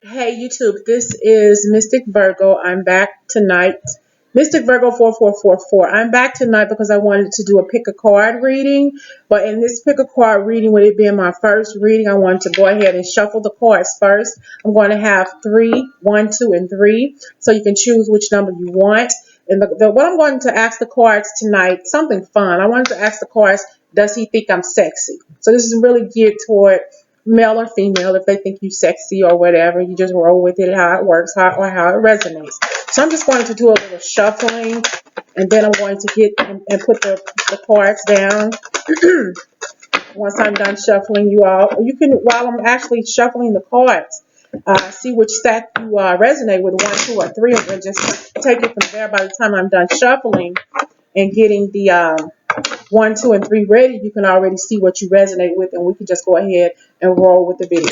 Hey YouTube, this is Mystic Virgo. I'm back tonight. Mystic Virgo 4444. I'm back tonight because I wanted to do a pick a card reading. But in this pick a card reading, with it being my first reading, I wanted to go ahead and shuffle the cards first. I'm going to have 3, 1, 2, and 3. So you can choose which number you want. And what I'm going to ask the cards tonight, something fun. I wanted to ask the cards, does he think I'm sexy? So this is really geared toward male or female. If they think you sexy or whatever, you just roll with it, how it works, or how it resonates. So I'm just going to do a little shuffling, and then I'm going to get and put the cards down. Once I'm done shuffling, you can, while I'm actually shuffling the cards, see which stack you resonate with, 1, 2, or 3, and just take it from there. By the time I'm done shuffling and getting the 1, 2, and 3 ready, you can already see what you resonate with, and we can just go ahead and roll with the video,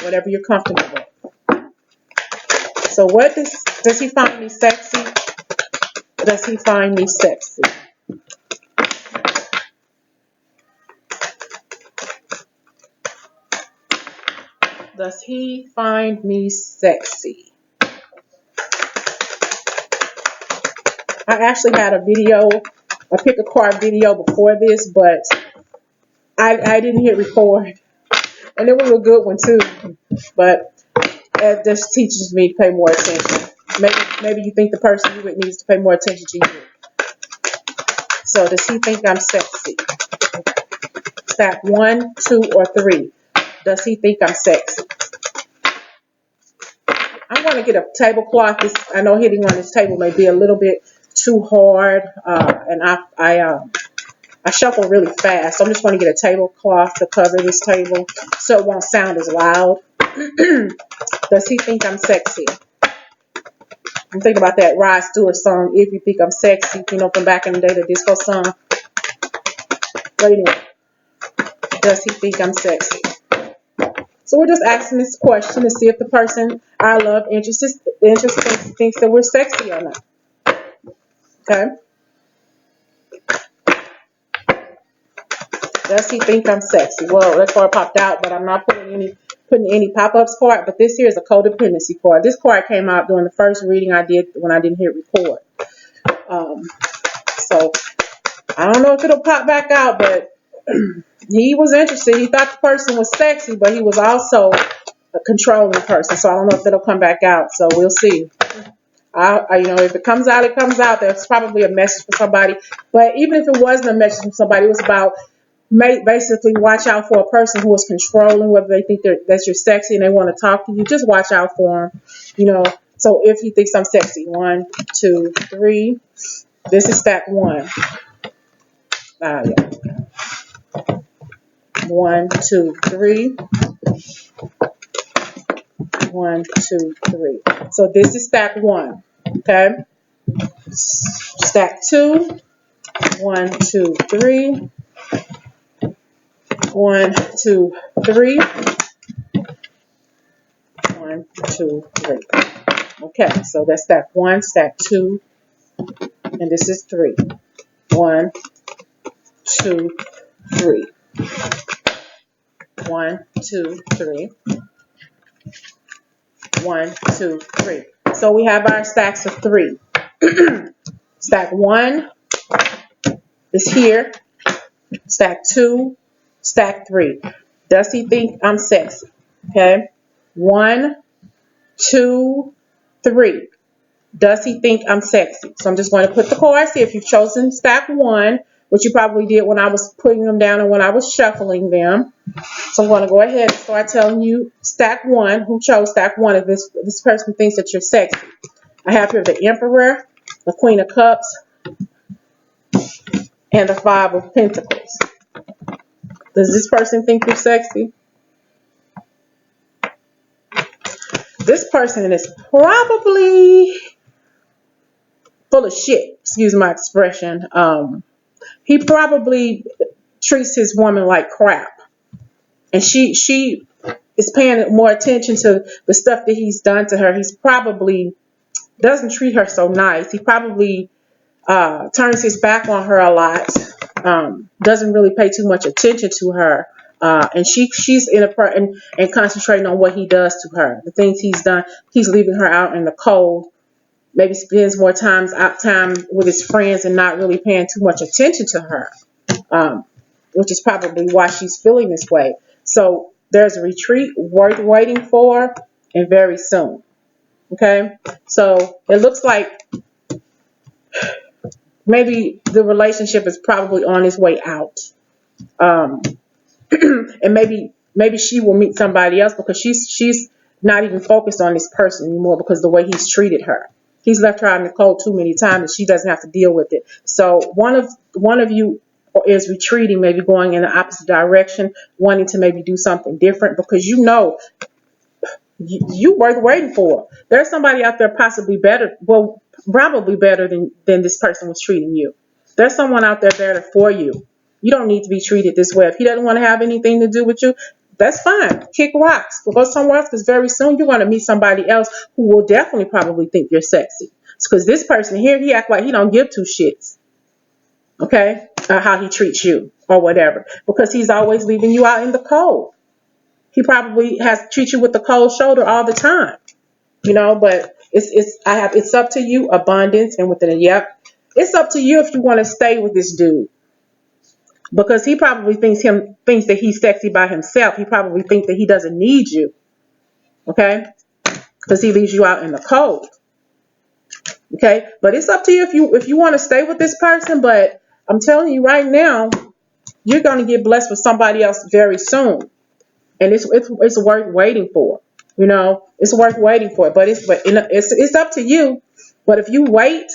whatever you're comfortable with. So what does he find me sexy? Does he find me sexy? Does he find me sexy? I actually had a pick a card video before this, but I didn't hit record, and it was a good one too. But it just teaches me to pay more attention. Maybe you think the person you with needs to pay more attention to you. So does he think I'm sexy? Stack 1, 2, or 3. Does he think I'm sexy? I'm going to get a tablecloth. I know hitting on this table may be a little bit too hard, and I shuffle really fast. So I'm just going to get a tablecloth to cover this table so it won't sound as loud. Does he think I'm sexy? I'm thinking about that Rod Stewart song, If You Think I'm Sexy, from back in the day, the disco song. But anyway, does he think I'm sexy? So we're just asking this question to see if the person our love interested thinks that we're sexy or not. Okay? Does he think I'm sexy? Well, that card popped out, but I'm not putting any pop-ups card. But this here is a codependency card. This card came out during the first reading I did when I didn't hit record. So I don't know if it'll pop back out, but he was interested. He thought the person was sexy, but he was also a controlling person. So I don't know if it'll come back out. So we'll see. If it comes out, it comes out. There's probably a message for somebody. But even if it wasn't a message from somebody, it was about basically watch out for a person who is controlling, whether they think that you're sexy and they want to talk to you. Just watch out for them. So if he thinks I'm sexy, 1, 2, 3. This is stack 1. Yeah. 1, 2, 3. 1, 2, 3. So this is stack 1. Okay. Stack 2. 1, 2, 3. 1, 2, 3. 1, 2, 3. Okay, so that's stack 1, stack 2, and this is 3. 1, 2, 3. 1, 2, 3. 1, 2, 3. So we have our stacks of 3. Stack 1 is here. Stack 2, stack 3. Does he think I'm sexy? Okay. 1, 2, 3. Does he think I'm sexy? So I'm just going to put the cards here. If you've chosen stack 1, which you probably did when I was putting them down and when I was shuffling them. So I'm going to go ahead and start telling you stack 1, who chose stack 1, if this person thinks that you're sexy. I have here the Emperor, the Queen of Cups, and the 5 of Pentacles. Does this person think you're sexy? This person is probably full of shit, excuse my expression. He probably treats his woman like crap. And she is paying more attention to the stuff that he's done to her. He's probably doesn't treat her so nice. He probably turns his back on her a lot. Doesn't really pay too much attention to her. and she's in and concentrating on what he does to her, the things he's done. He's leaving her out in the cold. Maybe spends more time with his friends and not really paying too much attention to her, which is probably why she's feeling this way. So there's a retreat worth waiting for, and very soon. Okay, so it looks like maybe the relationship is probably on its way out. Um, and maybe she will meet somebody else because she's not even focused on this person anymore because the way he's treated her. He's left her out in the cold too many times and she doesn't have to deal with it. So one of you is retreating, maybe going in the opposite direction, wanting to maybe do something different because you worth waiting for. There's somebody out there possibly better, well, probably better than this person was treating you. There's someone out there better for you. You don't need to be treated this way. If he doesn't want to have anything to do with you, that's fine. Kick rocks. Go somewhere else because very soon you're going to meet somebody else who will definitely probably think you're sexy. Because this person here, he act like he don't give two shits. Okay? How he treats you or whatever. Because he's always leaving you out in the cold. He probably has to treat you with the cold shoulder all the time. But it's up to you, abundance, and within it's up to you if you want to stay with this dude. Because he probably thinks that he's sexy by himself. He probably thinks that he doesn't need you. Okay? Because he leaves you out in the cold. Okay? But it's up to you if you want to stay with this person, but I'm telling you right now, you're going to get blessed with somebody else very soon. And it's worth waiting for. It's worth waiting for. But it's up to you. But if you wait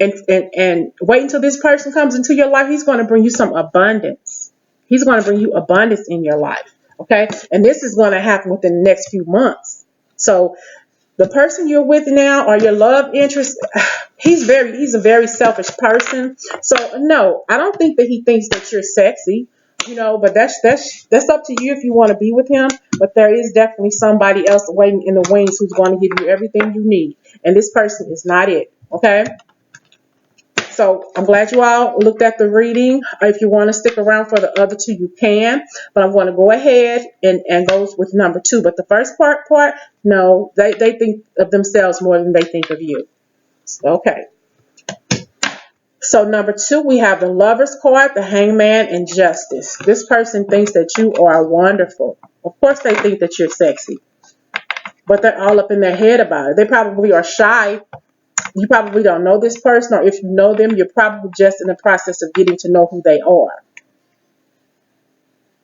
and wait until this person comes into your life, he's going to bring you some abundance. He's going to bring you abundance in your life. Okay? And this is going to happen within the next few months. So the person you're with now or your love interest, he's a very selfish person. So no, I don't think that he thinks that you're sexy. But that's up to you if you want to be with him. But there is definitely somebody else waiting in the wings who's going to give you everything you need. And this person is not it. Okay? So I'm glad you all looked at the reading. If you want to stick around for the other two, you can. But I'm going to go ahead and go with number 2. But the first part, no, they think of themselves more than they think of you. Okay. So number 2, we have the Lover's card, the Hangman, and Justice. This person thinks that you are wonderful. Of course they think that you're sexy. But they're all up in their head about it. They probably are shy. You probably don't know this person, or if you know them, you're probably just in the process of getting to know who they are.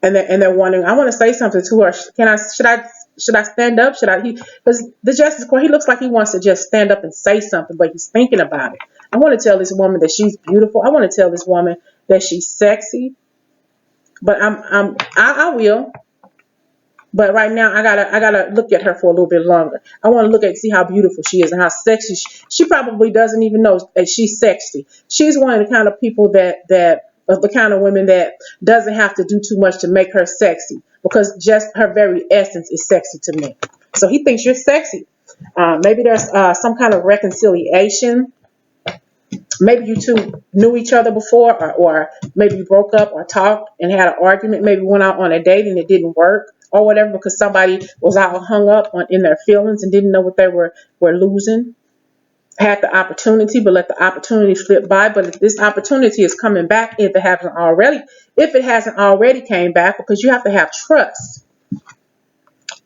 And they're wondering, I want to say something to her. Should I stand up? Because the Justice card, he looks like he wants to just stand up and say something, but he's thinking about it. I want to tell this woman that she's beautiful. I want to tell this woman that she's sexy. But I will. But right now, I gotta look at her for a little bit longer. I want to look at see how beautiful she is and how sexy she probably doesn't even know that she's sexy. She's one of the kind of people that of the kind of women that doesn't have to do too much to make her sexy because just her very essence is sexy to me. So he thinks you're sexy. Maybe there's some kind of reconciliation. Maybe you two knew each other before, or maybe you broke up or talked and had an argument. Maybe went out on a date and it didn't work or whatever because somebody was out hung up in their feelings and didn't know what they were losing. Had the opportunity, but let the opportunity slip by. But if this opportunity is coming back, if it hasn't already came back, because you have to have trust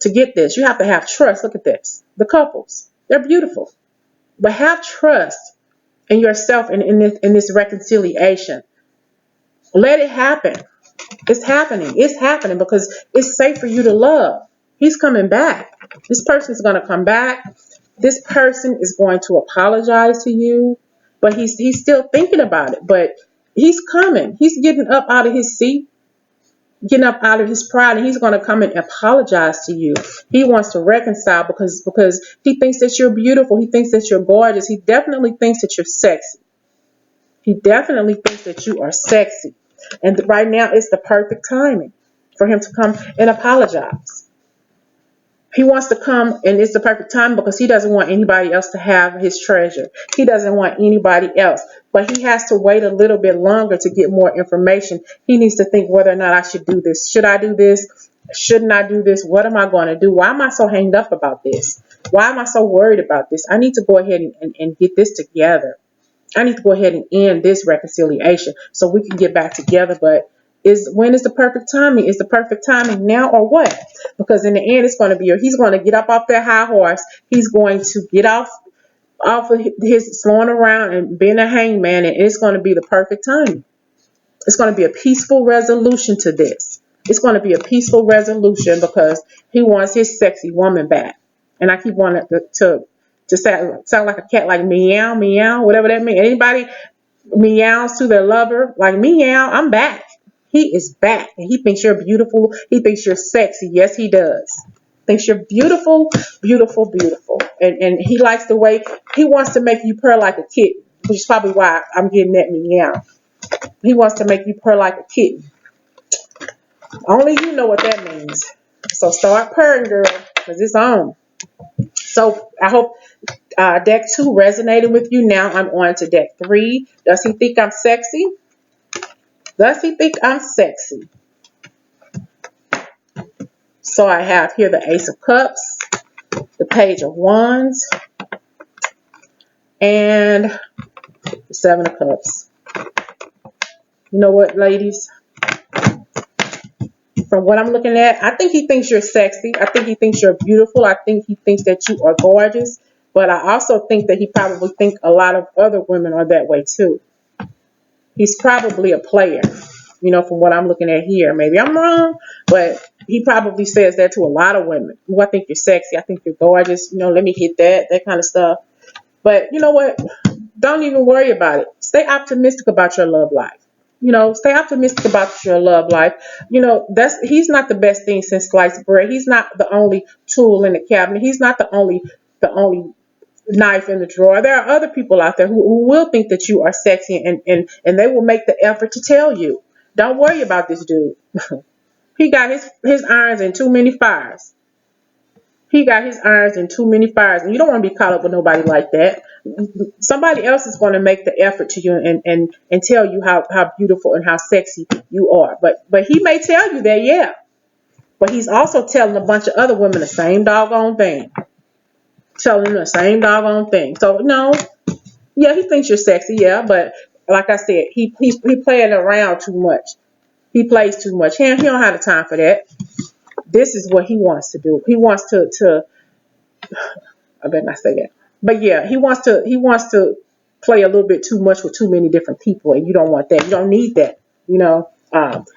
to get this. You have to have trust. Look at this. The couples, they're beautiful, but have trust in yourself and in this reconciliation. Let it happen. It's happening. It's happening because it's safe for you to love. He's coming back. This person is going to come back. This person is going to apologize to you, but he's still thinking about it. But he's coming. He's getting up out of his seat, getting up out of his pride, and he's going to come and apologize to you. He wants to reconcile because he thinks that you're beautiful. He thinks that you're gorgeous. He definitely thinks that you're sexy. He definitely thinks that you are sexy. And right now, it's the perfect timing for him to come and apologize. He wants to come, and it's the perfect time because he doesn't want anybody else to have his treasure. He doesn't want anybody else. But he has to wait a little bit longer to get more information. He needs to think whether or not I should do this. Should I do this? Shouldn't I do this? What am I going to do? Why am I so hanged up about this? Why am I so worried about this? I need to go ahead and get this together. I need to go ahead and end this reconciliation so we can get back together. But when is the perfect timing? Is the perfect timing now or what? Because in the end, it's going to be, he's going to get up off that high horse. He's going to get off of his slowing around and being a hangman, and it's going to be the perfect timing. It's going to be a peaceful resolution to this. It's going to be a peaceful resolution because he wants his sexy woman back. And I keep wanting to sound like a cat, like meow, meow, whatever that means. Anybody meows to their lover, like meow, I'm back. He is back, and he thinks you're beautiful. He thinks you're sexy. Yes, he does. Thinks you're beautiful, beautiful, beautiful. And he likes the way he wants to make you purr like a kitten, which is probably why I'm getting that meow. He wants to make you purr like a kitten. Only you know what that means. So start purring, girl, because it's on. So I hope deck 2 resonated with you. Now I'm on to deck 3. Does he think I'm sexy? Does he think I'm sexy? So I have here the Ace of Cups, the Page of Wands, and the Seven of Cups. You know what, ladies? From what I'm looking at, I think he thinks you're sexy. I think he thinks you're beautiful. I think he thinks that you are gorgeous. But I also think that he probably thinks a lot of other women are that way too. He's probably a player, from what I'm looking at here. Maybe I'm wrong, but he probably says that to a lot of women. I think you're sexy. I think you're gorgeous. Let me hit that kind of stuff. But you know what? Don't even worry about it. Stay optimistic about your love life. Stay optimistic about your love life. He's not the best thing since sliced bread. He's not the only tool in the cabinet. He's not the only knife in the drawer. There are other people out there who will think that you are sexy, and they will make the effort to tell you. Don't worry about this dude. He got his irons in too many fires. He got his irons in too many fires, and you don't want to be caught up with nobody like that. Somebody else is going to make the effort to you and tell you how beautiful and how sexy you are. But he may tell you that, yeah. But he's also telling a bunch of other women the same doggone thing. Telling them the same doggone thing. So no, yeah, he thinks you're sexy, yeah. But like I said, he playing around too much. He plays too much. He don't have the time for that. This is what he wants to do. He wants to I better not say that. But yeah, he wants to play a little bit too much with too many different people, and you don't want that. You don't need that,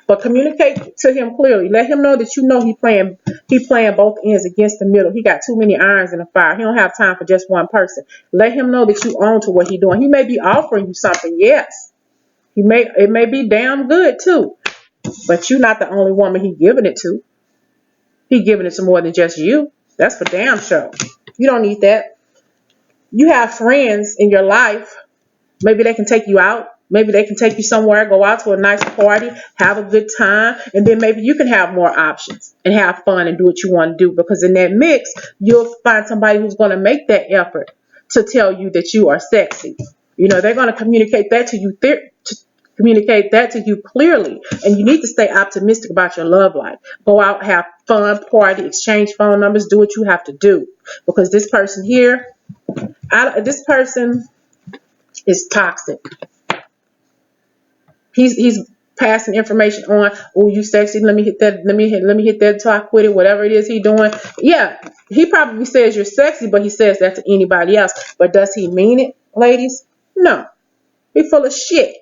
But communicate to him clearly. Let him know that he playing both ends against the middle. He got too many irons in the fire. He don't have time for just one person. Let him know that you own to what he's doing. He may be offering you something, yes. It may be damn good too, but you're not the only woman he giving it to. He giving it to more than just you. That's for damn sure. You don't need that. You have friends in your life. Maybe they can take you out. Maybe they can take you somewhere, go out to a nice party, have a good time, and then maybe you can have more options and have fun and do what you want to do. Because in that mix, you'll find somebody who's going to make that effort to tell you that you are sexy. They're going to communicate that to you. Communicate that to you clearly, and you need to stay optimistic about your love life. Go out, have fun, party, exchange phone numbers, do what you have to do, because this person here, this person is toxic. He's passing information on. Oh, you sexy. Let me hit that. Let me hit that. Talk with it. Whatever it is he doing. Yeah, he probably says you're sexy, but he says that to anybody else. But does he mean it, ladies? No. He's full of shit.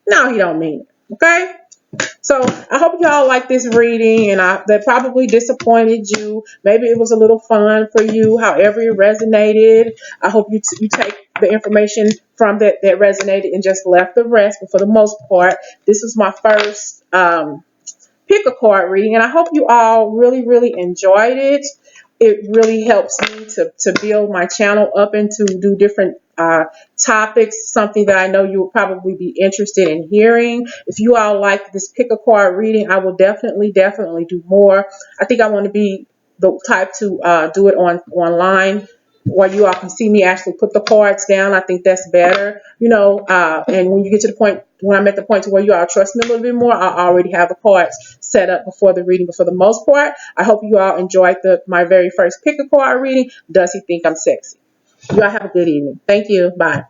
No, he don't mean it. Okay? So I hope y'all like this reading, and that probably disappointed you. Maybe it was a little fun for you. However it resonated, I hope you take the information from that resonated and just left the rest. But for the most part, this was my first pick a card reading, and I hope you all really, really enjoyed it. It really helps me to build my channel up and to do different topics, something that I know you will probably be interested in hearing. If you all like this pick a card reading, I will definitely do more. I think I want to be the type to do it online, where you all can see me actually put the cards down. I think that's better, and when you get to the point, when I'm at the point to where you all trust me a little bit more, I already have the cards set up before the reading. But for the most part, I hope you all enjoyed my very first pick a card reading. Does he think I'm sexy? You all have a good evening. Thank you. Bye.